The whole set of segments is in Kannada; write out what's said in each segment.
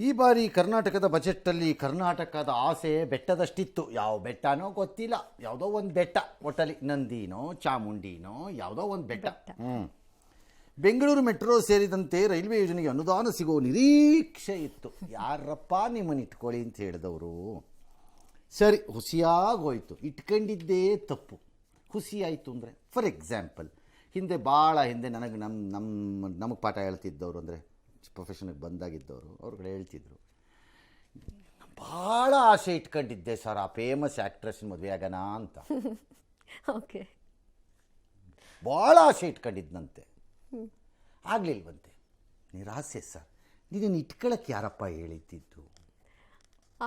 ಈ ಬಾರಿ ಕರ್ನಾಟಕದ ಬಜೆಟಲ್ಲಿ ಕರ್ನಾಟಕದ ಆಸೆ ಬೆಟ್ಟದಷ್ಟಿತ್ತು. ಯಾವ ಬೆಟ್ಟನೋ ಗೊತ್ತಿಲ್ಲ, ಯಾವುದೋ ಒಂದು ಬೆಟ್ಟ, ಒಟ್ಟಲ್ಲಿ ನಂದಿನೋ ಚಾಮುಂಡಿನೋ ಯಾವುದೋ ಒಂದು ಬೆಟ್ಟ. ಬೆಂಗಳೂರು ಮೆಟ್ರೋ ಸೇರಿದಂತೆ ರೈಲ್ವೆ ಯೋಜನೆಗೆ ಅನುದಾನ ಸಿಗೋ ನಿರೀಕ್ಷೆ ಇತ್ತು. ಯಾರಪ್ಪ ನಿಮ್ಮನ್ನು ಇಟ್ಕೊಳ್ಳಿ ಅಂತ ಹೇಳಿದವರು. ಸರಿ, ಹುಸಿಯಾಗೋಯ್ತು. ಇಟ್ಕೊಂಡಿದ್ದೇ ತಪ್ಪು. ಹುಸಿಯಾಯಿತು ಅಂದರೆ ಫಾರ್ ಎಕ್ಸಾಂಪಲ್, ಭಾಳ ಹಿಂದೆ ನಮಗೆ ಪಾಠ ಹೇಳ್ತಿದ್ದವರು, ಅಂದರೆ ಪ್ರೊಫೆಷನ್ಗೆ ಬಂದಾಗಿದ್ದವರು, ಅವ್ರುಗಳು ಹೇಳ್ತಿದ್ರು, ಭಾಳ ಆಸೆ ಇಟ್ಕೊಂಡಿದ್ದೆ ಸರ್ ಆ ಫೇಮಸ್ ಆ್ಯಕ್ಟ್ರೆಸ್ನ ಮದುವೆ ಆಗೋಣ ಅಂತ. ಓಕೆ, ಭಾಳ ಆಸೆ ಇಟ್ಕೊಂಡಿದ್ದಂತೆ, ಆಗಲಿಲ್ವಂತೆ. ನಿರಾಸೆ ಸರ್. ನೀನು ಇಟ್ಕೊಳ್ಳೋಕ್ಕೆ ಯಾರಪ್ಪ ಹೇಳಿದ್ದು?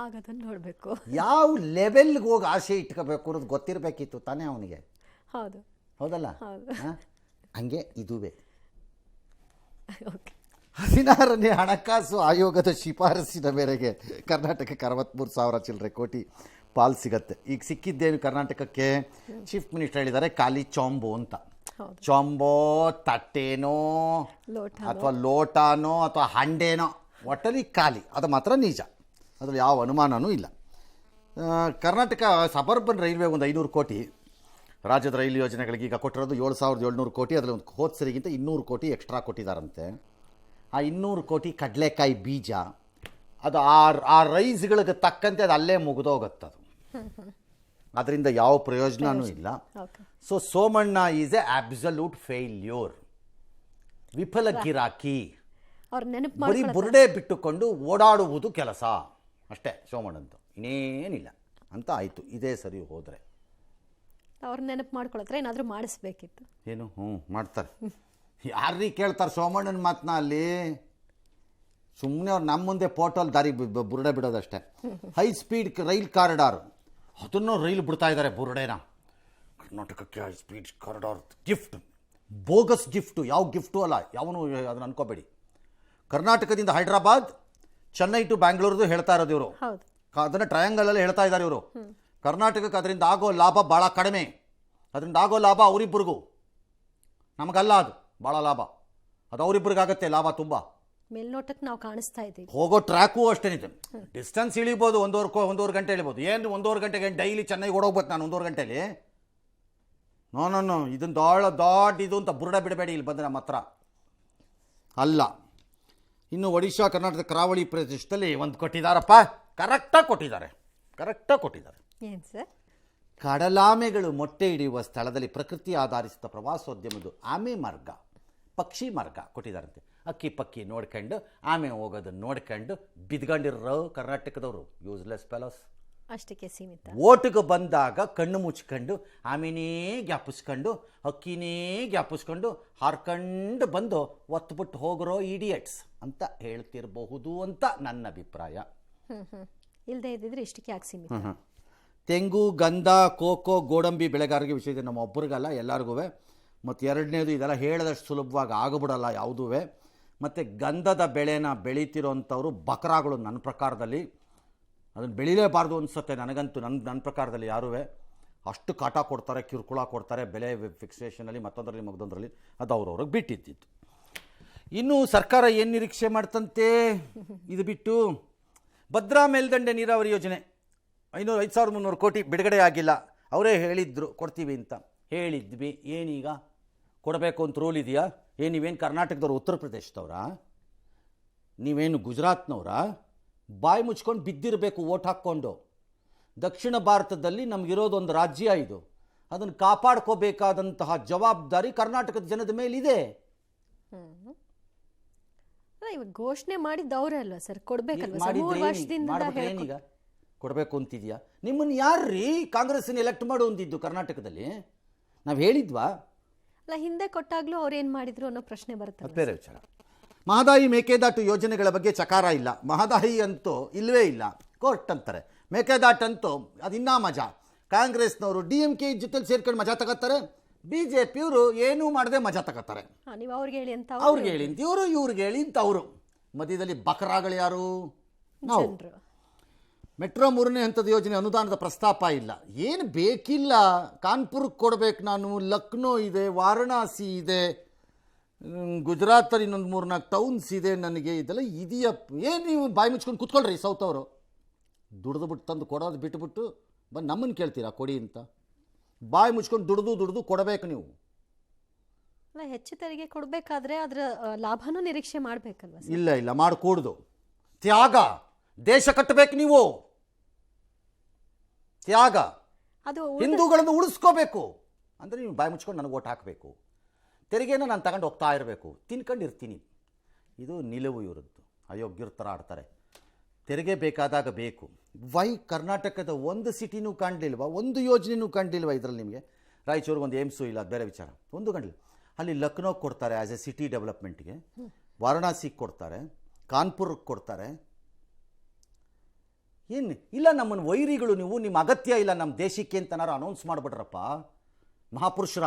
ಆಗೋದನ್ನು ನೋಡಬೇಕು. ಯಾವ ಲೆವೆಲ್ಗೆ ಹೋಗಿ ಆಸೆ ಇಟ್ಕೋಬೇಕು ಅನ್ನೋದು ಗೊತ್ತಿರಬೇಕಿತ್ತು ತಾನೇ ಅವನಿಗೆ. ಹೌದು, ಹೌದಲ್ಲ? ಹಂಗೆ ಇದುವೇ. ಓಕೆ. 16ನೇ ಹಣಕಾಸು ಆಯೋಗದ ಶಿಫಾರಸಿನ ಮೇರೆಗೆ ಕರ್ನಾಟಕಕ್ಕೆ 63,000 ಚಿಲ್ಲರೆ ಕೋಟಿ ಪಾಲ್ ಸಿಗತ್ತೆ. ಈಗ ಸಿಕ್ಕಿದ್ದೇನು ಕರ್ನಾಟಕಕ್ಕೆ? ಚೀಫ್ ಮಿನಿಸ್ಟರ್ ಹೇಳಿದ್ದಾರೆ ಖಾಲಿ ಚೊಂಬು ಅಂತ. ಚೊಂಬೋ, ತಟ್ಟೆನೋ ಅಥವಾ ಲೋಟನೋ ಅಥವಾ ಹಂಡೇನೋ, ಒಟ್ಟಲ್ಲಿ ಖಾಲಿ. ಅದು ಮಾತ್ರ ನಿಜ, ಅದರಲ್ಲಿ ಯಾವ ಅನುಮಾನವೂ ಇಲ್ಲ. ಕರ್ನಾಟಕ ಸಬರ್ಬನ್ ರೈಲ್ವೆ ಒಂದು 500 ಕೋಟಿ, ರಾಜ್ಯದ ರೈಲು ಯೋಜನೆಗಳಿಗೆ ಈಗ ಕೊಟ್ಟಿರೋದು 7,700 ಕೋಟಿ. ಅದರಲ್ಲಿ ಒಂದು ಹೋದ ಸರಿಗಿಂತ 200 ಕೋಟಿ ಎಕ್ಸ್ಟ್ರಾ ಕೊಟ್ಟಿದ್ದಾರಂತೆ. ಆ 200 ಕೋಟಿ ಕಡಲೆಕಾಯಿ ಬೀಜ, ಅದು ಆ ರೈಸ್ಗಳಿಗೆ ತಕ್ಕಂತೆ ಅದು ಅಲ್ಲೇ ಮುಗಿದೋಗುತ್ತದು. ಅದರಿಂದ ಯಾವ ಪ್ರಯೋಜನವೂ ಇಲ್ಲ. So Somanna is A absolute failure, ವಿಫಲ ಗಿರಾಕಿ. ಬರೀ ಬುರುಡೆ ಬಿಟ್ಟುಕೊಂಡು ಓಡಾಡುವುದು ಕೆಲಸ ಅಷ್ಟೇ ಸೋಮಣ್ಣಂತ, ಇನ್ನೇನಿಲ್ಲ ಅಂತ ಆಯಿತು. ಇದೇ ಸರಿ ಹೋದರೆ ಅವ್ರ ನೆನಪು ಮಾಡ್ಕೊಳತ್ರ ಏನಾದರೂ ಮಾಡಿಸ್ಬೇಕಿತ್ತು. ಏನು? ಮಾಡ್ತಾರೆ. ಯಾರೀ ಕೇಳ್ತಾರೆ ಸೋಮಣ್ಣನ ಮಾತನ್ನ ಅಲ್ಲಿ? ಸುಮ್ಮನೆ ಅವ್ರು ನಮ್ಮ ಮುಂದೆ ಫೋಟೋಲ್ಲಿ ದಾರಿ ಬುರುಡೆ ಬಿಡೋದಷ್ಟೇ. ಹೈ ಸ್ಪೀಡ್ ರೈಲ್ ಕಾರಿಡಾರ್, ಅದನ್ನು ರೈಲು ಬಿಡ್ತಾ ಇದ್ದಾರೆ ಬುರುಡೆನ. ಕರ್ನಾಟಕಕ್ಕೆ high speed corridor gift, bogus gift. ಯಾವ ಗಿಫ್ಟು ಅಲ್ಲ, ಯಾವನು ಅದನ್ನು ಅನ್ಕೋಬೇಡಿ. ಕರ್ನಾಟಕದಿಂದ ಹೈದ್ರಾಬಾದ್, ಚೆನ್ನೈ ಟು ಬ್ಯಾಂಗ್ಳೂರ್ದು ಹೇಳ್ತಾ ಇರೋದು ಇವರು. ಅದನ್ನು ಟ್ರಯಾಂಗಲಲ್ಲಿ ಹೇಳ್ತಾ ಇದ್ದಾರೆ ಇವರು. ಕರ್ನಾಟಕಕ್ಕೆ ಅದರಿಂದ ಆಗೋ ಲಾಭ ಭಾಳ ಕಡಿಮೆ. ಅದರಿಂದ ಆಗೋ ಲಾಭ ಅವರಿಬ್ಬರಿಗೂ, ನಮಗಲ್ಲ. ಅದು ಭಾಳ ಲಾಭ, ಅದು ಅವರಿಬ್ಬರಿಗಾಗತ್ತೆ ಲಾಭ ತುಂಬ. ಮೇಲ್ನೋಟಕ್ಕೆ ನಾವು ಕಾಣಿಸ್ತಾ ಇದ್ದೀವಿ. ಹೋಗೋ ಟ್ರ್ಯಾಕು ಅಷ್ಟೇನಿದೆ. ಡಿಸ್ಟೆನ್ಸ್ ಇಳಿಬೋದು, ಒಂದೂವರೆ ಗಂಟೆ ಇಳಿಬೋದು. ಏನು 1.5 ಗಂಟೆಗೆ ಡೈಲಿ ಚೆನ್ನೈಗೆ ಓಡೋಗ್ಬೋದು ನಾನು 1.5 ಗಂಟೆಲಿ? ನೋ ಇದನ್ನು ದೊಡ್ಡ ಇದು ಅಂತ ಬುರುಡ ಬಿಡಬೇಡಿ ಇಲ್ಲಿ ಬಂದರೆ ನಮ್ಮ ಹತ್ರ ಅಲ್ಲ. ಇನ್ನು ಒಡಿಶಾ ಕರ್ನಾಟಕ ಕರಾವಳಿ ಪ್ರದೇಶದಲ್ಲಿ ಒಂದು ಕೊಟ್ಟಿದ್ದಾರಪ್ಪ, ಕರೆಕ್ಟಾಗಿ ಕೊಟ್ಟಿದ್ದಾರೆ. ಏನು ಸರ್? ಕಡಲಾಮೆಗಳು ಮೊಟ್ಟೆ ಹಿಡಿಯುವ ಸ್ಥಳದಲ್ಲಿ ಪ್ರಕೃತಿ ಆಧಾರಿಸಿದ ಪ್ರವಾಸೋದ್ಯಮದ್ದು ಆಮೆ ಮಾರ್ಗ, ಪಕ್ಷಿ ಮಾರ್ಗ ಕೊಟ್ಟಿದ್ದಾರಂತೆ. ಅಕ್ಕಿ ಪಕ್ಕಿ ನೋಡ್ಕೊಂಡು, ಆಮೆ ಹೋಗೋದನ್ನು ನೋಡ್ಕೊಂಡು ಬಿದ್ಕೊಂಡಿರೋ ಕರ್ನಾಟಕದವರು ಯೂಸ್ಲೆಸ್ ಫೆಲೋಸ್. ಅಷ್ಟಕ್ಕೆ ಸೀಮಿತ. ಓಟಿಗೆ ಬಂದಾಗ ಕಣ್ಣು ಮುಚ್ಕೊಂಡು ಆಮೆನೇ ಗ್ಯಾಪಿಸ್ಕೊಂಡು ಅಕ್ಕಿನೇ ಗ್ಯಾಪಿಸ್ಕೊಂಡು ಹಾರ್ಕೊಂಡು ಬಂದು ಒತ್ತುಬಿಟ್ಟು ಹೋಗಿರೋ ಇಡಿಯಟ್ಸ್ ಅಂತ ಹೇಳ್ತಿರಬಹುದು ಅಂತ ನನ್ನ ಅಭಿಪ್ರಾಯ. ಇಲ್ಲದೆ ಇದ್ದಿದ್ರೆ ಇಷ್ಟಕ್ಕೆ ಯಾಕೆ ಸೀಮಿತ? ತೆಂಗು, ಗಂಧ, ಕೋಕೋ, ಗೋಡಂಬಿ ಬೆಳೆಗಾರರಿಗೆ ವಿಷಯ ಇದೆ, ನಮ್ಮ ಒಬ್ಬರಿಗಲ್ಲ ಎಲ್ಲರಿಗೂ. ಮತ್ತು ಎರಡನೇದು, ಇದೆಲ್ಲ ಹೇಳಿದಷ್ಟು ಸುಲಭವಾಗಿ ಆಗಿಬಿಡಲ್ಲ ಯಾವುದೂ. ಮತ್ತು ಗಂಧದ ಬೆಳೆನ ಬೆಳೀತಿರೋಂಥವ್ರು ಬಕರಾಗಳು ನನ್ನ ಪ್ರಕಾರದಲ್ಲಿ. ಅದನ್ನು ಬೆಳೀಲೇಬಾರ್ದು ಅನಿಸುತ್ತೆ ನನಗಂತೂ. ನನ್ನ ಪ್ರಕಾರದಲ್ಲಿ ಯಾರೂ ಅಷ್ಟು ಕಾಟ ಕೊಡ್ತಾರೆ, ಕಿರುಕುಳ ಕೊಡ್ತಾರೆ ಬೆಲೆ ಫಿಕ್ಸೇಷನಲ್ಲಿ, ಮತ್ತೊಂದರಲ್ಲಿ ಮಗದೊಂದರಲ್ಲಿ. ಅದು ಅವ್ರವ್ರಿಗೆ ಬಿಟ್ಟಿದ್ದಿತ್ತು. ಇನ್ನು ಸರ್ಕಾರ ಏನು ನಿರೀಕ್ಷೆ ಮಾಡ್ತಂತೆ ಇದು ಬಿಟ್ಟು? ಭದ್ರಾ ಮೇಲ್ದಂಡೆ ನೀರಾವರಿ ಯೋಜನೆ 5,300 ಕೋಟಿ ಬಿಡುಗಡೆ ಆಗಿಲ್ಲ. ಅವರೇ ಹೇಳಿದ್ರು ಕೊಡ್ತೀವಿ ಅಂತ. ಹೇಳಿದ್ವಿ, ಏನೀಗ ಕೊಡಬೇಕು ಅಂತ ರೂಲ್ ಇದೆಯಾ? ನೀವೇನು ಕರ್ನಾಟಕದವ್ರು ಉತ್ತರ ಪ್ರದೇಶದವ್ರಾ? ನೀವೇನು ಗುಜರಾತ್ನವ್ರ? ಬಾಯಿ ಮುಚ್ಕೊಂಡು ಬಿದ್ದಿರಬೇಕು ಓಟ್ ಹಾಕ್ಕೊಂಡು. ದಕ್ಷಿಣ ಭಾರತದಲ್ಲಿ ನಮಗಿರೋದೊಂದು ರಾಜ್ಯ ಇದು, ಅದನ್ನು ಕಾಪಾಡ್ಕೋಬೇಕಾದಂತಹ ಜವಾಬ್ದಾರಿ ಕರ್ನಾಟಕದ ಜನದ ಮೇಲಿದೆ. ಇವಾಗ ಘೋಷಣೆ ಮಾಡಿದ್ದು ಅವರೇ ಅಲ್ವಾ ಸರ್? ಕೊಡಬೇಕಲ್ವ? ಏನೀಗ ಕೊಡಬೇಕು ಅಂತಿದ್ಯಾ? ನಿಮ್ಮನ್ನು ಯಾರ್ರೀ ಕಾಂಗ್ರೆಸ್ನ ಎಲೆಕ್ಟ್ ಮಾಡು ಅಂದಿದ್ದು ಕರ್ನಾಟಕದಲ್ಲಿ? ನಾವು ಹೇಳಿದ್ವಾ? ಅಲ್ಲ, ಹಿಂದೆ ಕೊಟ್ಟಾಗ್ಲೂ ಅವ್ರು ಏನು ಮಾಡಿದ್ರು ಅನ್ನೋ ಪ್ರಶ್ನೆ ಬರುತ್ತೆ. ಬೇರೆ ವಿಚಾರ. ಮಹದಾಯಿ ಮೇಕೆದಾಟು ಯೋಜನೆಗಳ ಬಗ್ಗೆ ಚಕಾರ ಇಲ್ಲ. ಮಹದಾಯಿ ಅಂತೂ ಇಲ್ಲವೇ ಇಲ್ಲ, ಕೋರ್ಟ್ ಅಂತಾರೆ. ಮೇಕೆದಾಟು ಅಂತೂ ಅದಿನ್ನೂ ಮಜಾ. ಕಾಂಗ್ರೆಸ್ನವರು DMK ಜೊತೆಲಿ ಸೇರ್ಕೊಂಡು ಮಜಾ ತಗೋತಾರೆ, BJPಯವರು ಏನೂ ಮಾಡದೆ ಮಜಾ ತಗೋತಾರೆ. ನೀವು ಅವ್ರಿಗೆ ಹೇಳಿ ಅಂತ ಅವ್ರಿಗೆ ಹೇಳಿ ಅಂತ ಇವರು, ಇವ್ರಿಗೆ ಹೇಳಿ ಅಂತ ಅವರು. ಮಧ್ಯದಲ್ಲಿ ಬಕರಾಗಳು ಯಾರು? ನಾವು. ಮೆಟ್ರೋ 3ನೇ ಹಂತದ ಯೋಜನೆ ಅನುದಾನದ ಪ್ರಸ್ತಾಪ ಇಲ್ಲ. ಏನು ಬೇಕಿಲ್ಲ. ಕಾನ್ಪುರಕ್ಕೆ ಕೊಡಬೇಕು ನಾನು, ಲಕ್ನೋ ಇದೆ, ವಾರಣಾಸಿ ಇದೆ, ಗುಜರಾತಲ್ಲಿ ಇನ್ನೊಂದು 3-4 ಟೌನ್ಸ್ ಇದೆ ನನಗೆ, ಇದೆಲ್ಲ ಇದೆಯಪ್ಪ. ಏನು ನೀವು ಬಾಯಿ ಮುಚ್ಕೊಂಡು ಕೂತ್ಕೊಳ್ರಿ ಸೌತ್ ಅವರು. ದುಡ್ದು ಬಿಟ್ಟು ತಂದು ಕೊಡೋದು ಬಿಟ್ಟುಬಿಟ್ಟು ಬಂದು ನಮ್ಮನ್ನು ಕೇಳ್ತೀರಾ ಕೊಡಿ ಅಂತ. ಬಾಯಿ ಮುಚ್ಕೊಂಡು ದುಡ್ದು ಕೊಡಬೇಕು ನೀವು. ಅಲ್ಲ, ಹೆಚ್ಚು ತೆರಿಗೆ ಕೊಡಬೇಕಾದ್ರೆ ಅದರ ಲಾಭನೂ ನಿರೀಕ್ಷೆ ಮಾಡಬೇಕಲ್ವ ಸರ್? ಇಲ್ಲ ಮಾಡಕೂಡ್ದು. ತ್ಯಾಗ, ದೇಶ ಕಟ್ಟಬೇಕು ನೀವು. ತ್ಯಾಗ, ಅದು ಹಿಂದೂಗಳನ್ನು ಉಳಿಸ್ಕೋಬೇಕು ಅಂದರೆ ನೀವು ಬಾಯಿ ಮುಚ್ಕೊಂಡು ನನಗೆ ಓಟ್ ಹಾಕಬೇಕು. ತೆರಿಗೆನ ನಾನು ತಗೊಂಡು ಹೋಗ್ತಾ ಇರಬೇಕು, ತಿನ್ಕೊಂಡಿರ್ತೀನಿ. ಇದು ನಿಲುವು ಇವ್ರದ್ದು. ಅಯೋಗ್ಯರ ಥರ ಆಡ್ತಾರೆ. ತೆರಿಗೆ ಬೇಕಾದಾಗ ಬೇಕು. ವೈ ಕರ್ನಾಟಕದ ಒಂದು ಸಿಟಿನೂ ಕಾಣಲಿಲ್ವಾ, ಒಂದು ಯೋಜನೆಯೂ ಕಾಣಲಿಲ್ವಾ ಇದರಲ್ಲಿ ನಿಮಗೆ? ರಾಯಚೂರಿಗೆ ಒಂದು ಏಮ್ಸು ಇಲ್ಲ, ಬೇರೆ ವಿಚಾರ. ಒಂದು ಕಾಣಲಿಲ್ಲ. ಅಲ್ಲಿ ಲಕ್ನೋಗೆ ಕೊಡ್ತಾರೆ ಆ್ಯಸ್ ಎ ಸಿಟಿ ಡೆವಲಪ್ಮೆಂಟ್ಗೆ, ವಾರಣಾಸಿಗೆ ಕೊಡ್ತಾರೆ, ಕಾನ್ಪುರಕ್ಕೆ ಕೊಡ್ತಾರೆ. ಏನು ಇಲ್ಲ, ನಮ್ಮನ್ನು ವೈರಿಗಳು ನೀವು, ನಿಮ್ಮ ಅಗತ್ಯ ಇಲ್ಲ ನಮ್ಮ ದೇಶಕ್ಕೆ ಅಂತನಾರು ಅನೌನ್ಸ್ ಮಾಡಿಬಿಟ್ರಪ್ಪ ಮಹಾಪುರುಷರ.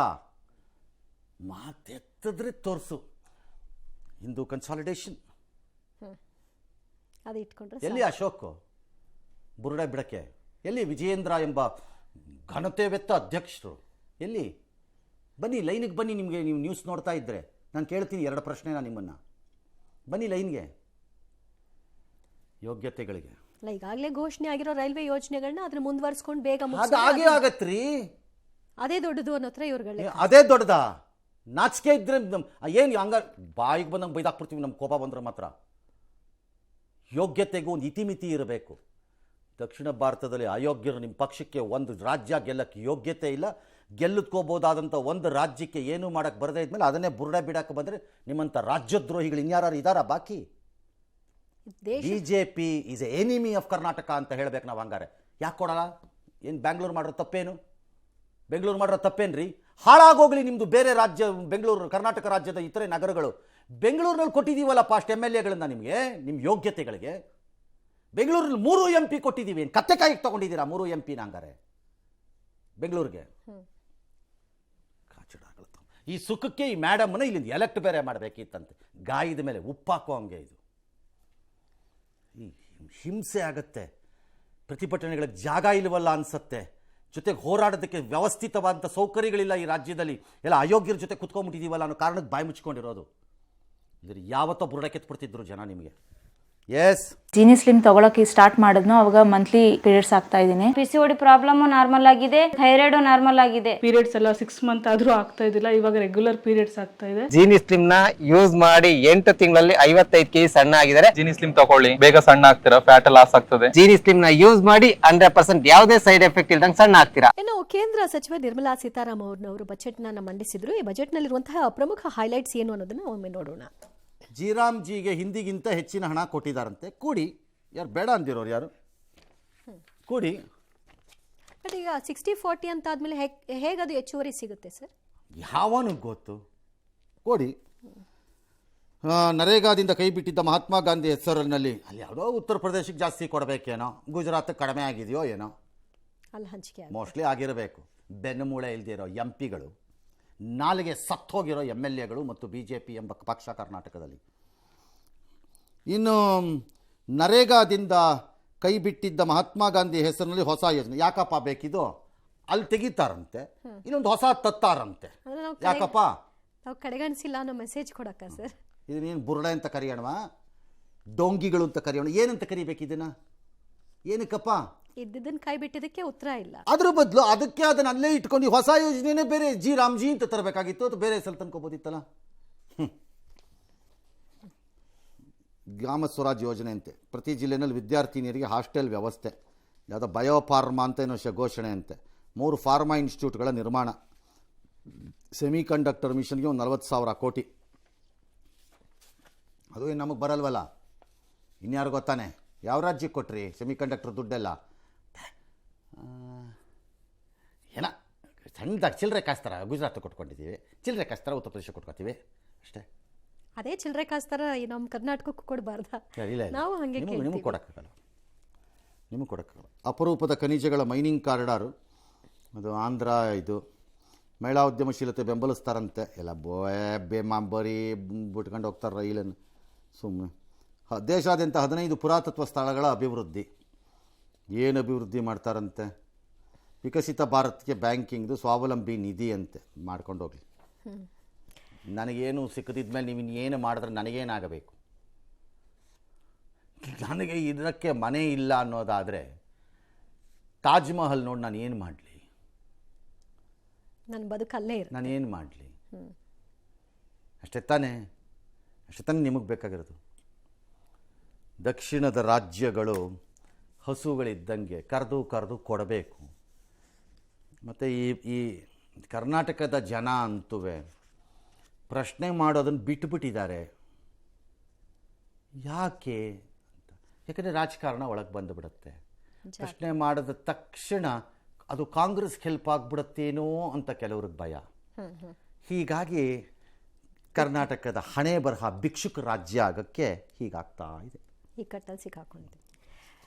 ಮಾತೆತ್ತಿದ್ರೆ ತೋರಿಸು. ಹಿಂದೂ ಕನ್ಸಾಲಿಡೇಷನ್ ಅದು ಇಟ್ಕೊಂಡ್ರೆ ಎಲ್ಲಿ ಅಶೋಕ್ ಬುರುಡೆ ಬಿಡಕ್ಕೆ? ಎಲ್ಲಿ ವಿಜಯೇಂದ್ರ ಎಂಬ ಘನತೆವೆತ್ತ ಅಧ್ಯಕ್ಷರು? ಎಲ್ಲಿ? ಬನ್ನಿ ಲೈನಿಗೆ ಬನ್ನಿ. ನಿಮಗೆ ನೀವು ನ್ಯೂಸ್ ನೋಡ್ತಾ ಇದ್ದರೆ ನಾನು ಕೇಳ್ತೀನಿ 2 ಪ್ರಶ್ನೆನ ನಿಮ್ಮನ್ನು. ಬನ್ನಿ ಲೈನ್ಗೆ. ಯೋಗ್ಯತೆಗಳಿಗೆ ಅಲ್ಲ, ಈಗಾಗಲೇ ಘೋಷಣೆ ಆಗಿರೋ ರೈಲ್ವೆ ಯೋಜನೆಗಳನ್ನ ಅದನ್ನ ಮುಂದುವರಿಸ್ಕೊಂಡು ಬೇಗ ಅದು ಹಾಗೇ ಆಗತ್ರಿ. ಅದೇ ದೊಡ್ಡದು ಅನ್ನೋ ಹತ್ರ ಇವ್ರುಗಳೇ. ಅದೇ ದೊಡ್ಡದಾ? ನಾಚಿಕೆ ಇದ್ರೆ ಏನು ಹಂಗ ಬಾಯಿಗೆ ಬಂದಂಗೆ ಬೈದಾಕ್ಬಿಡ್ತೀವಿ ನಮ್ಮ ಕೋಪ ಬಂದ್ರೆ ಮಾತ್ರ. ಯೋಗ್ಯತೆಗೂ ಒಂದು ಇತಿಮಿತಿ ಇರಬೇಕು. ದಕ್ಷಿಣ ಭಾರತದಲ್ಲಿ ಅಯೋಗ್ಯರು ನಿಮ್ಮ ಪಕ್ಷಕ್ಕೆ ಒಂದು ರಾಜ್ಯ ಗೆಲ್ಲಕ್ಕೆ ಯೋಗ್ಯತೆ ಇಲ್ಲ. ಗೆಲ್ಲುತ್ಕೋಬೋದಾದಂಥ ಒಂದು ರಾಜ್ಯಕ್ಕೆ ಏನೂ ಮಾಡೋಕ್ಕೆ ಬರದೇ ಇದ್ಮೇಲೆ ಅದನ್ನೇ ಬುರುಡೆ ಬಿಡಕ್ಕೆ ಬಂದರೆ ನಿಮ್ಮಂಥ ರಾಜ್ಯದ್ರೋಹಿಗಳು ಇನ್ಯಾರು ಇದ್ದಾರಾ ಬಾಕಿ? BJP is A enemy of Karnataka ಅಂತ ಹೇಳ್ಬೇಕು ನಾವು. ಹಂಗಾರೆ ಯಾಕೆ ಕೊಡಲ್ಲ? ಏನು ಬ್ಯಾಂಗ್ಳೂರು ಮಾಡಿರೋ ತಪ್ಪೇನು? ಬೆಂಗಳೂರು ಮಾಡಿರೋ ತಪ್ಪೇನ್ರಿ? ಹಾಳಾಗೋಗ್ಲಿ ನಿಮ್ಮದು ಬೇರೆ ರಾಜ್ಯ, ಬೆಂಗಳೂರು ಕರ್ನಾಟಕ ರಾಜ್ಯದ ಇತರೆ ನಗರಗಳು. ಬೆಂಗಳೂರಿನಲ್ಲಿ ಕೊಟ್ಟಿದ್ದೀವಲ್ಲಪ್ಪ ಅಷ್ಟು MLAಗಳನ್ನ ನಿಮಗೆ, ನಿಮ್ಮ ಯೋಗ್ಯತೆಗಳಿಗೆ. ಬೆಂಗಳೂರಲ್ಲಿ 3 MP ಕೊಟ್ಟಿದ್ದೀವಿ. ಏನು ಕತ್ತೆಕಾಯಿಗೆ ತೊಗೊಂಡಿದ್ದೀರಾ 3 MP ಹಂಗಾರೆ ಬೆಂಗಳೂರಿಗೆ? ಕಾಚಡಾಗಳು. ಈ ಸುಖಕ್ಕೆ ಈ ಮೇಡಮ್ನ ಇಲ್ಲಿಂದ ಎಲೆಕ್ಟ್ ಬೇರೆ ಮಾಡಬೇಕಿತ್ತಂತೆ. ಗಾಯದ ಮೇಲೆ ಉಪ್ಪಾಕೋ ಹಂಗೆ ಇದು. ಈ ಹಿಂಸೆ ಆಗತ್ತೆ. ಪ್ರತಿಭಟನೆಗಳಿಗೆ ಜಾಗ ಇಲ್ವಲ್ಲ ಅನ್ಸತ್ತೆ. ಜೊತೆಗೆ ಹೋರಾಡೋದಕ್ಕೆ ವ್ಯವಸ್ಥಿತವಾದಂಥ ಸೌಕರ್ಯಗಳಿಲ್ಲ ಈ ರಾಜ್ಯದಲ್ಲಿ. ಎಲ್ಲ ಅಯೋಗ್ಯರ ಜೊತೆ ಕುತ್ಕೊಂಡ್ಬಿಟ್ಟಿದ್ದೀವಲ್ಲ ಅನ್ನೋ ಕಾರಣಕ್ಕೆ ಬಾಯಿ ಮುಚ್ಕೊಂಡಿರೋದು. ಇದ್ರ ಯಾವತ್ತೋ ಬುರುಡ ಕೆತ್ಬಿಡ್ತಿದ್ರು ಜನ ನಿಮಗೆ. ಎಸ್, ಜೀನಿ ಸ್ಲಿಮ್ ತಗೊಳಕ್ಕೆ ಸ್ಟಾರ್ಟ್ ಮಾಡಿದ್ನು ಅವಾಗ ಮಂತ್ಲಿ ಪೀರಿಯಡ್ಸ್ ಆಗ್ತಾ ಇದ್ದೀನಿ. PCOD ಪ್ರಾಬ್ಲಮ್ ನಾರ್ಮಲ್ ಆಗಿದೆ, ಥೈರಾಯ್ಡ್ ನಾರ್ಮಲ್ ಆಗಿದೆ. ಪೀರಿಯಡ್ಸ್ ಎಲ್ಲ 6 ಮಂತ್ ಆದ್ರೂ ಆಗ್ತಾ ಇದ್ದಿಲ್ಲ, ಇವಾಗ ರೆಗ್ಯುಲರ್ ಪೀರಿಯಡ್ಸ್ ಆಗ್ತಾ ಇದೆ. ಜೀನಿ ಸ್ಲಿಮ್ ನ ಯೂಸ್ ಮಾಡಿ 8 ತಿಂಗಳಲ್ಲಿ 55 kg ಸಣ್ಣ ಆಗಿದ್ದಾರೆ. ಜೀನಿ ಸ್ಲಿಮ್ ತಗೊಳ್ಳಿ, ಬೇಗ ಸಣ್ಣ ಆಗ್ತೀರಾ, ಫ್ಯಾಟ್ ಲಾಸ್ ಆಗ್ತದೆ. ಜೀನಿ ಸ್ಲಿಮ್ ನ ಯೂಸ್ ಮಾಡಿ 100% ಯಾವುದೇ ಸೈಡ್ ಎಫೆಕ್ಟ್ ಇಲ್ದಂಗೆ ಸಣ್ಣ ಆಗ್ತೀರಾ. ಇನ್ನು ಕೇಂದ್ರ ಸಚಿವೆ ನಿರ್ಮಲಾ ಸೀತಾರಾಮನ್ ಅವರು ಬಜೆಟ್ ನ ಮಂಡಿಸಿದ್ರು. ಈ ಬಜೆಟ್ ನಲ್ಲಿರುವಂತಹ ಪ್ರಮುಖ ಹೈಲೈಟ್ಸ್ ಏನು ಅನ್ನೋದನ್ನ ಒಮ್ಮೆ ನೋಡೋಣ. ಜೀರಾಮ್ಜಿಗೆ ಹಿಂದಿಗಿಂತ ಹೆಚ್ಚಿನ ಹಣ ಕೊಟ್ಟಿದ್ದಾರಂತೆ. ಕೂಡಿ. ಯಾರು ಬೇಡ ಅಂದಿರೋರು ಯಾರು? ಕೂಡಿ. ಬಟ್ ಈಗ 60-40 ಅಂತ ಆದ್ಮೇಲೆ ಹೇಗದು ಹೆಚ್ಚುವರಿ ಸಿಗುತ್ತೆ ಸರ್? ಯಾವನಿಗೆ ಗೊತ್ತು? ಕೊಡಿ. ನರೇಗಾದಿಂದ ಕೈ ಬಿಟ್ಟಿದ್ದ ಮಹಾತ್ಮ ಗಾಂಧಿ ಹೆಸರಿನಲ್ಲಿ ಅಲ್ಲಿ ಯಾವುದೋ ಉತ್ತರ ಪ್ರದೇಶಕ್ಕೆ ಜಾಸ್ತಿ ಕೊಡಬೇಕೇನೋ, ಗುಜರಾತ್ ಕಡಿಮೆ ಆಗಿದೆಯೋ ಏನೋ, ಅಲ್ಲಿ ಹಂಚಿಕೆ ಮೋಸ್ಟ್ಲಿ ಆಗಿರಬೇಕು. ಬೆನ್ನುಮೂಳೆ ಇಲ್ದಿರೋ ಎಂಪಿಗಳು, ನಾಲಿಗೆ ಸತ್ತೋಗಿರೋ MLAಗಳು ಮತ್ತು BJP ಎಂಬ ಪಕ್ಷ ಕರ್ನಾಟಕದಲ್ಲಿ. ಇನ್ನು ನರೇಗಾದಿಂದ ಕೈ ಬಿಟ್ಟಿದ್ದ ಮಹಾತ್ಮ ಗಾಂಧಿ ಹೆಸರಿನಲ್ಲಿ ಹೊಸ ಯೋಜನೆ ಯಾಕಪ್ಪ ಬೇಕಿದು? ಅಲ್ಲಿ ತೆಗಿತಾರಂತೆ, ಇನ್ನೊಂದು ಹೊಸ ತತ್ತಾರಂತೆ. ಯಾಕಪ್ಪ? ನಾವು ಕಡೆಗಣಿಸಿಲ್ಲ ಅನ್ನೋ ಮೆಸೇಜ್ ಕೊಡಕ್ಕ ಸರ್? ಇದನ್ನೇನು ಬುರುಡೆ ಅಂತ ಕರೆಯೋಣವಾ? ಡೊಂಗಿಗಳು ಅಂತ ಕರೆಯೋಣ? ಏನಂತ ಕರಿಬೇಕು ಇದನ್ನ? ಏನಕ್ಕಪ್ಪ? ಇದ್ದದನ್ನ ಕೈ ಬಿಟ್ಟಿದ್ದಕ್ಕೆ ಉತ್ತರ ಇಲ್ಲ. ಅದ್ರ ಬದಲು ಅದಕ್ಕೆ ಅದನ್ನ ಅಲ್ಲೇ ಇಟ್ಕೊಂಡು ಹೊಸ ಯೋಜನೆನೇ ಬೇರೆ ರಾಮ್ಜಿ ಅಂತ ತರಬೇಕಾಗಿತ್ತು. ಅದು ಬೇರೆ ಹೆಸರು ತಂದ್ಕೋಬೋದಿತ್ತಲ್ಲ. ಗ್ರಾಮ ಸ್ವರಾಜ್ ಯೋಜನೆ ಅಂತೆ. ಪ್ರತಿ ಜಿಲ್ಲೆಯಲ್ಲಿ ವಿದ್ಯಾರ್ಥಿನಿಯರಿಗೆ ಹಾಸ್ಟೆಲ್ ವ್ಯವಸ್ಥೆ. ಯಾವುದೋ ಬಯೋಫಾರ್ಮಾ ಅಂತ ಏನೋ ಘೋಷಣೆ ಅಂತೆ. 3 ಫಾರ್ಮಾ ಇನ್ಸ್ಟಿಟ್ಯೂಟ್ಗಳ ನಿರ್ಮಾಣ. ಸೆಮಿ ಕಂಡಕ್ಟರ್ ಮಿಷನ್ಗೆ ಒಂದು 40,000 ಕೋಟಿ. ಅದು ಏನು ನಮಗೆ ಬರಲ್ವಲ್ಲ, ಇನ್ಯಾರು ಗೊತ್ತಾನೆ? ಯಾವ ರಾಜ್ಯಕ್ಕೆ ಕೊಟ್ರಿ ಸೆಮಿ ಕಂಡಕ್ಟರ್ ದುಡ್ಡೆಲ್ಲ? ಏನ ಸಣ್ಣದಾಗಿ ಚಿಲ್ಲರೆ ಕಾಸ್ತಾರ ಗುಜರಾತ್ ಕೊಟ್ಕೊಂಡಿದ್ದೀವಿ, ಚಿಲ್ಲರೆ ಕಾಸ್ತಾರ ಉತ್ತರ ಪ್ರದೇಶ ಕೊಟ್ಕೊತೀವಿ ಅಷ್ಟೇ. ಅದೇ ಚಿಲ್ಲರೆ ಕಾಸ್ತಾರ ನಮ್ಮ ಕರ್ನಾಟಕಕ್ಕೂ ಕೊಡಬಾರ್ದ? ಇಲ್ಲ, ನಾವು ಹಾಗೆ ನಿಮಗೆ ಕೊಡೋಕ್ಕಾಗಲ್ಲ. ನಿಮಗೆ ಕೊಡೋಕ್ಕಾಗಲ್ಲ. ಅಪರೂಪದ ಖನಿಜಗಳ ಮೈನಿಂಗ್ ಕಾರಿಡಾರು ಅದು ಆಂಧ್ರ. ಇದು ಮಹಿಳಾ ಉದ್ಯಮಶೀಲತೆ ಬೆಂಬಲಿಸ್ತಾರಂತೆ. ಎಲ್ಲ ಬರೀ ಬಿಟ್ಕೊಂಡು ಹೋಗ್ತಾರೆ ರೈಲನ್ನು ಸುಮ್ಮನೆ. ದೇಶಾದ್ಯಂತ 15 ಪುರಾತತ್ವ ಸ್ಥಳಗಳ ಅಭಿವೃದ್ಧಿ. ಏನು ಅಭಿವೃದ್ಧಿ ಮಾಡ್ತಾರಂತೆ? ವಿಕಸಿತ ಭಾರತಕ್ಕೆ ಬ್ಯಾಂಕಿಂಗ್ದು ಸ್ವಾವಲಂಬಿ ನಿಧಿ ಅಂತೆ. ಮಾಡ್ಕೊಂಡು ಹೋಗಲಿ. ನನಗೇನು ಸಿಕ್ಕದಿದ್ಮೇಲೆ ನೀವು ಇನ್ನೇನು ಮಾಡಿದ್ರೆ ನನಗೇನಾಗಬೇಕು? ನನಗೆ ಇದಕ್ಕೆ ಮನೆ ಇಲ್ಲ ಅನ್ನೋದಾದರೆ ತಾಜ್ ಮಹಲ್ ನೋಡಿ ನಾನು ಏನು ಮಾಡಲಿ? ನನ್ನ ಬದುಕಲ್ಲೇ ಇರುತ್ತೆ. ನಾನು ಏನು ಮಾಡಲಿ? ಅಷ್ಟೇ ತಾನೇ ನಿಮಗೆ ಬೇಕಾಗಿರೋದು. ದಕ್ಷಿಣದ ರಾಜ್ಯಗಳು ಹಸುಗಳಿದ್ದಂಗೆ ಕರೆದು ಕೊಡಬೇಕು. ಮತ್ತು ಈ ಕರ್ನಾಟಕದ ಜನ ಅಂತೂ ಪ್ರಶ್ನೆ ಮಾಡೋದನ್ನು ಬಿಟ್ಟುಬಿಟ್ಟಿದ್ದಾರೆ. ಯಾಕೆ ಅಂತ? ಯಾಕಂದರೆ ರಾಜಕಾರಣ ಒಳಗೆ ಬಂದುಬಿಡುತ್ತೆ. ಪ್ರಶ್ನೆ ಮಾಡಿದ ತಕ್ಷಣ ಅದು ಕಾಂಗ್ರೆಸ್ಗೆ ಹೆಲ್ಪ್ ಆಗಿಬಿಡುತ್ತೇನೋ ಅಂತ ಕೆಲವ್ರಿಗೆ ಭಯ. ಹೀಗಾಗಿ ಕರ್ನಾಟಕದ ಹಣೆ ಬರಹ ಭಿಕ್ಷುಕ ರಾಜ್ಯ ಆಗೋಕ್ಕೆ ಹೀಗಾಗ್ತಾ ಇದೆ. ಈ ಕಟ್ಟಲ್ಲಿ ಸಿಕ್ಕಾಕೊಂಡಿದೆ.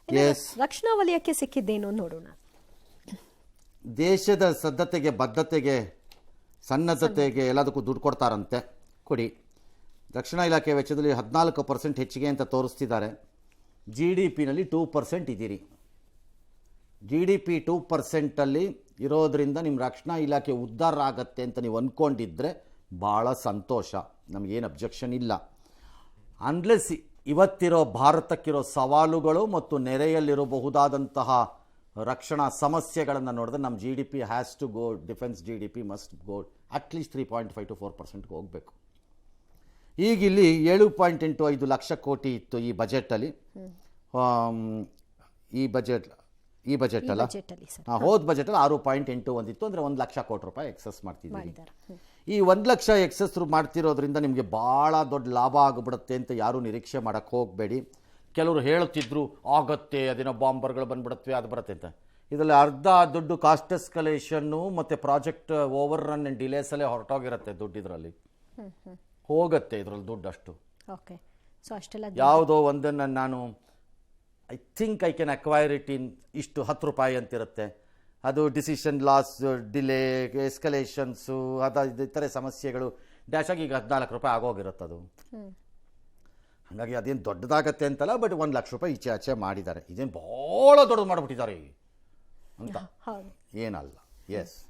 ಎಸ್, ರಕ್ಷಣಾ ವಲಯಕ್ಕೆ ಸಿಕ್ಕಿದ್ದೇನೋ ನೋಡೋಣ. ದೇಶದ ಸದ್ಧತೆಗೆ ಬದ್ಧತೆಗೆ ಸನ್ನದ್ಧತೆಗೆ ಎಲ್ಲದಕ್ಕೂ ದುಡ್ಡು ಕೊಡ್ತಾರಂತೆ, ಕೊಡಿ. ರಕ್ಷಣಾ ಇಲಾಖೆ ವೆಚ್ಚದಲ್ಲಿ 14% ಹೆಚ್ಚಿಗೆ ಅಂತ ತೋರಿಸ್ತಿದ್ದಾರೆ. GDPನಲ್ಲಿ 2% ಇದ್ದೀರಿ. GDP 2% ಇರೋದ್ರಿಂದ ನಿಮ್ಮ ರಕ್ಷಣಾ ಇಲಾಖೆ ಉದ್ಧಾರ ಆಗತ್ತೆ ಅಂತ ನೀವು ಅಂದ್ಕೊಂಡಿದ್ರೆ ಭಾಳ ಸಂತೋಷ, ನಮಗೇನು ಅಬ್ಜೆಕ್ಷನ್ ಇಲ್ಲ. ಅನ್ಲೆಸ್ ಇವತ್ತಿರೋ ಭಾರತಕ್ಕಿರೋ ಸವಾಲುಗಳು ಮತ್ತು ನೆರೆಯಲ್ಲಿರಬಹುದಾದಂತಹ ರಕ್ಷಣಾ ಸಮಸ್ಯೆಗಳನ್ನು ನೋಡಿದ್ರೆ ನಮ್ಮ GDP has to go, defence GDP must go at least 3.5 to 4% ಹೋಗಬೇಕು. ಈಗ ಇಲ್ಲಿ 7.85 ಲಕ್ಷ ಕೋಟಿ ಇತ್ತು ಈ ಬಜೆಟಲ್ಲಿ. ಈ ಬಜೆಟ್ ಅಲ್ಲ, ಹೋದ ಬಜೆಟಲ್ಲಿ 6.81 ಇತ್ತು. ಅಂದರೆ 1 ಲಕ್ಷ ಕೋಟಿ ರೂಪಾಯಿ ಎಕ್ಸಸ್ ಮಾಡ್ತಿದ್ದೀವಿ. ಈ 1 ಲಕ್ಷ ಎಕ್ಸಸ್ ಮಾಡ್ತಿರೋದ್ರಿಂದ ನಿಮಗೆ ಭಾಳ ದೊಡ್ಡ ಲಾಭ ಆಗಿಬಿಡುತ್ತೆ ಅಂತ ಯಾರೂ ನಿರೀಕ್ಷೆ ಮಾಡೋಕ್ಕೆ ಹೋಗಬೇಡಿ. ಕೆಲವರು ಹೇಳುತ್ತಿದ್ರು ಆಗತ್ತೆ, ಅದೇನೋ ಬಾಂಬರ್ಗಳು ಬಂದ್ಬಿಡುತ್ತವೆ, ಅದು ಬರುತ್ತೆ ಅಂತ. ಇದರಲ್ಲಿ ಅರ್ಧ ದುಡ್ಡು ಕಾಸ್ಟ್ ಎಸ್ಕಲೇಷನ್ನು ಮತ್ತು ಪ್ರಾಜೆಕ್ಟ್ ಓವರ್ ರನ್ ಆ್ಯಂಡ್ ಡಿಲೇಸಲ್ಲೇ ಹೊರಟೋಗಿರುತ್ತೆ ದುಡ್ಡು. ಇದರಲ್ಲಿ ಹೋಗುತ್ತೆ, ಇದರಲ್ಲಿ ದುಡ್ಡು ಅಷ್ಟು. ಓಕೆ, ಸೊ ಅಷ್ಟೆಲ್ಲ ಯಾವುದೋ ಒಂದನ್ನು ನಾನು I think I can acquire it in ಇಷ್ಟು 10 ರೂಪಾಯಿ ಅಂತಿರುತ್ತೆ. ಅದು ಡಿಸಿಷನ್ ಲಾಸ್, ಡಿಲೇ, ಎಸ್ಕಲೇಷನ್ಸು, ಇತರೆ ಸಮಸ್ಯೆಗಳು ಡ್ಯಾಶ್ ಆಗಿ ಈಗ 14 ರೂಪಾಯಿ ಆಗೋಗಿರುತ್ತೆ ಅದು. ಹಾಗಾಗಿ ಅದೇನು ದೊಡ್ಡದಾಗತ್ತೆ ಅಂತಲ್ಲ, ಬಟ್ 1 ಲಕ್ಷ ರೂಪಾಯಿ ಈಚೆ ಮಾಡಿದ್ದಾರೆ. ಇದೇನು ಭಾಳ ದೊಡ್ಡದು ಮಾಡಿಬಿಟ್ಟಿದ್ದಾರೆ ಅಂತ ಏನಲ್ಲ. ಎಸ್.